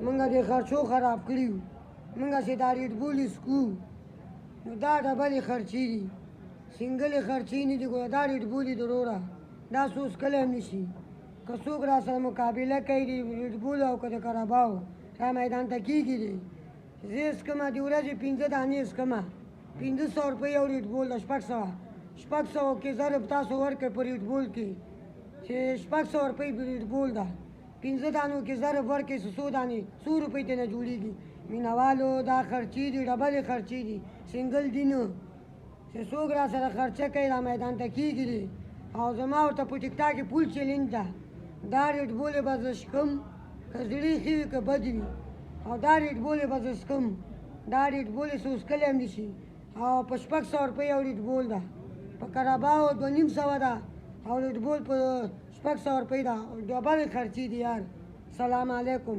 منګه د خرچو خراب کړي وو منګه چې دا ریډ بول سکو نو دا ډبلې خرچې دي سنګلې خرچې نه دي ګوره دا ریډ بول دي وروره دا څو څکلی هم نه شي که څوک را سره مقابله کوي د ریډ بول او که د کرباو دا میدان ته کېږي دی زه څکمه د ورځې 5 دانې څکمه 500 روپۍ یو ریډ بول ده 600 کې ضرب تاسو ورکړئ په ریډ بول کې چې 600 روپۍ ریډ بول ده 5 دانو کې ضرب ورکړئ 100 دانې 100 روپۍ ته نه جوړېږي مینهوالو دا خرچې دي ډبلې خرچې دي سنګل دي نه چې څوک را سره خرچه کوي را میدان ته کېږي دی او زما ورته په ټیک ټاک کې پول چلنج ده دا ریډ بولې به زه څکم که زړې ښې وي که بد وي او دا ریډ بولې به زه څکم دا ریډ بولې څو څکلی هم نه شي او په 600 روپۍ یو ریډ بول ده په کرباو 2500 ده او ریډ بول په 600 روپۍ ده ډبلې خرچې دي یار سلام علیکم